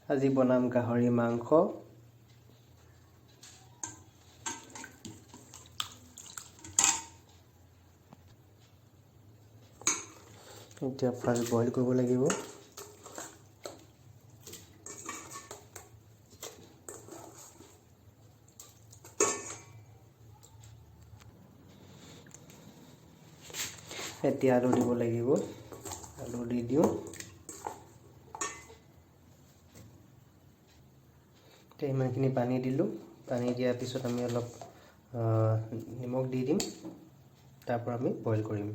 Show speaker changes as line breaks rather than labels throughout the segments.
আজি বনাম গাহৰি মাংস। এতিয়া ফাৰ্ষ্ট বইল কৰিব লাগিব। এতিয়া আলু দিব লাগিব। আলু দি দিওঁ। এতিয়া ইমানখিনি পানী দিলোঁ। পানী দিয়াৰ পিছত আমি অলপ নিমখ দি দিম। তাৰপৰা আমি বইল কৰিম।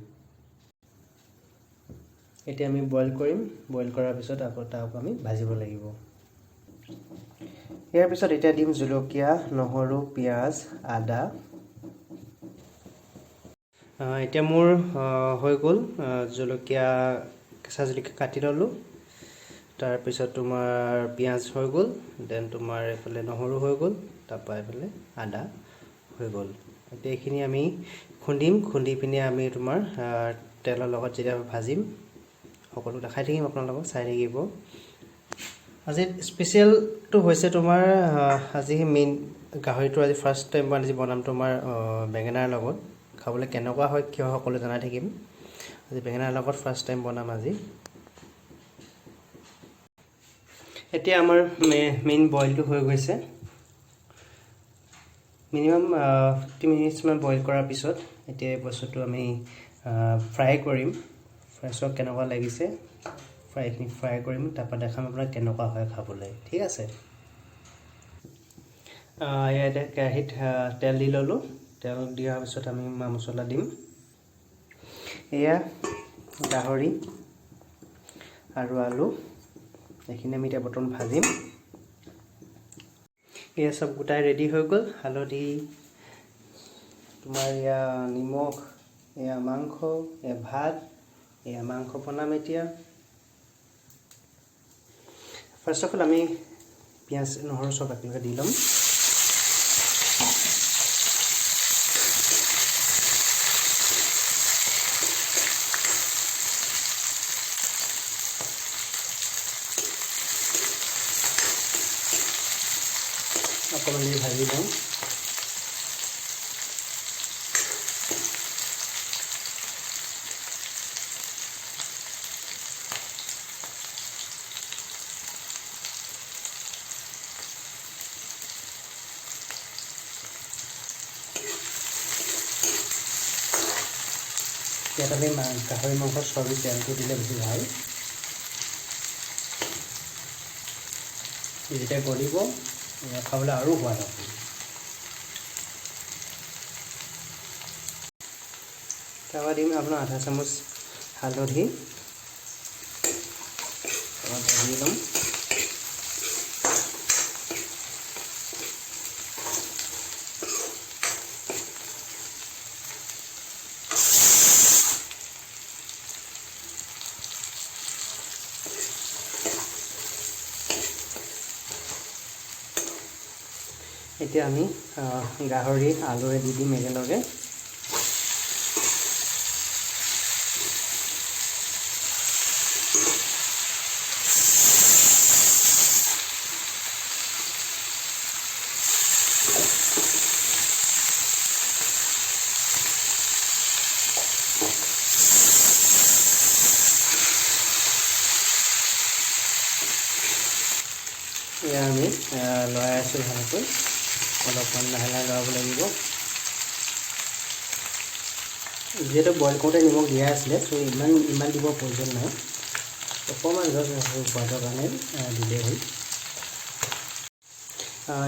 এতিয়া আমি বইল কৰিম। বইল কৰাৰ পিছত আকৌ তাক আমি ভাজিব লাগিব। ইয়াৰ পিছত এতিয়া দিম জলকীয়া, নহৰু, পিঁয়াজ, আদা। এতিয়া মোৰ হৈ গ'ল। জলকীয়া, কেঁচা জলকীয়া কাটি ল'লোঁ। তাৰপিছত তোমাৰ পিঁয়াজ হৈ গ'ল। দেন তোমাৰ এইফালে নহৰু হৈ গ'ল। তাৰপৰা এইফালে আদা হৈ গ'ল। এতিয়া এইখিনি আমি খুন্দিম। খুন্দি পিনে আমি তোমাৰ তেলৰ লগত যেতিয়া ভাজিম, সকলো দেখাই থাকিম আপোনালোকক, চাই থাকিব। আজি স্পেচিয়েলটো হৈছে তোমাৰ আজি মেইন গাহৰিটো আজি ফাৰ্ষ্ট টাইম মই আজি বনাম তোমাৰ বেঙেনাৰ লগত। খাবলৈ কেনেকুৱা হয় কিয় সকলো জনাই থাকিম। আজি বেঙেনাৰ লগত ফাৰ্ষ্ট টাইম বনাম আজি। এতিয়া আমাৰ মেইন বইলটো হৈ গৈছে। মিনিমাম 50 মিনিটছমান বইল কৰাৰ পিছত এতিয়া এই বস্তুটো আমি ফ্ৰাই কৰিম। ফ্ৰাইচক কেনেকুৱা লাগিছে ফ্ৰাইখিনি ফ্ৰাই কৰিম। তাৰপৰা দেখাম আপোনাক কেনেকুৱা হয় খাবলৈ। ঠিক আছে। ইয়াতে কেৰাহীত তেল দি ল'লোঁ। তেল দিয়াৰ পিছত আমি মা মছলা দিম। এয়া গাহৰি আৰু আলু, এইখিনি আমি এতিয়া বৰ্তমান ভাজিম। এয়া চব গোটাই ৰেডি হৈ গ'ল। হালধি, তোমাৰ এয়া নিমখ, এয়া মাংস, এয়া ভাত, এয়া মাংস বনাম এতিয়া। ফাৰ্ষ্ট অফ অল আমি পিঁয়াজ, নহৰু চব একেলগে দি ল'ম। অকণমান দেৰি ভাজি লওঁ। ইয়াত আমি গাহৰি মাংসৰ চৰ্বি তেলটো দিলে বেছি ভাল। যেতিয়া গলিব খাবলৈ আৰু সোৱাদ হ'ব। তাৰপৰা দিম আপোনাৰ আধা চামুচ হালধি। ভাজি ল'ম। এতিয়া আমি গাহৰি আলুৰে দি দিম একেলগে। এয়া আমি লৰাই আছোঁ ভালকৈ। অলপমান লাহে লাহে লৰাব লাগিব। যিহেতু বইল কৰোঁতে নিমখ দিয়াই আছিলে, চ' ইমান দিব প্ৰয়োজন নাই। অকণমান জাষ্ট সোৱাদৰ কাৰণে দিলেই হ'ল।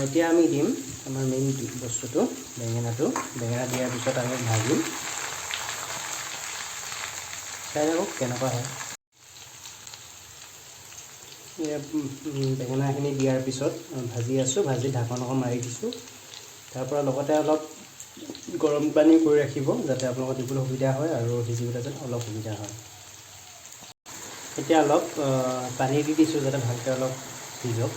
এতিয়া আমি দিম আমাৰ মেইন বস্তুটো, বেঙেনাটো। বেঙেনা দিয়াৰ পিছত আমি ভাজিম। চাই থাকক কেনেকুৱা হয়। বেঙেনাখিনি দিয়াৰ পিছত ভাজি আছোঁ। ভাজি ঢাকন অকণ মাৰি দিছোঁ। তাৰপৰা লগতে অলপ গৰম পানী কৰি ৰাখিব, যাতে আপোনালোকৰ দিবলৈ সুবিধা হয় আৰু সিজিবলৈ যেন অলপ সুবিধা হয়। এতিয়া অলপ পানী দি দিছোঁ যাতে ভালকৈ অলপ সিজক।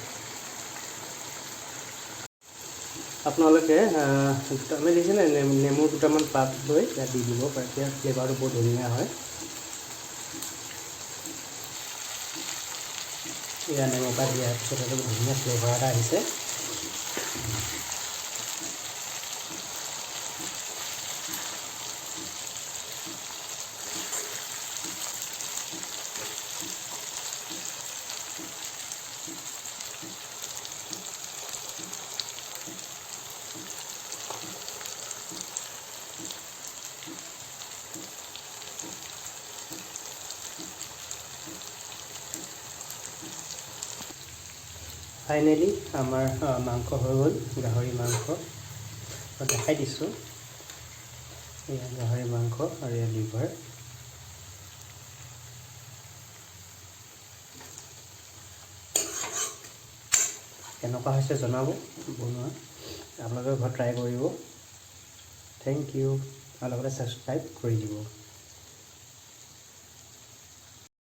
আপোনালোকে আমি দেখিছেনে নেমু দুটামান পাত লৈ ইয়াত দি দিব পাৰে, তেতিয়া ফ্লেভাৰটো বহুত ধুনীয়া হয়। এয়া নেমু পাত দিয়াৰ পিছত এটা ধুনীয়া ফ্লেভাৰ এটা আহিছে। ফাইনেলি আমাৰ মাংস হৈ গ'ল, গাহৰি মাংস মই দেখাই দিছোঁ। এয়া গাহৰি মাংস আৰু এয়া লিভাৰ। কেনেকুৱা হৈছে জনাব বনোৱা, আপোনালোকে ঘৰত ট্ৰাই কৰিব। থেংক ইউ, আৰু লগতে ছাবস্ক্ৰাইব কৰি দিব।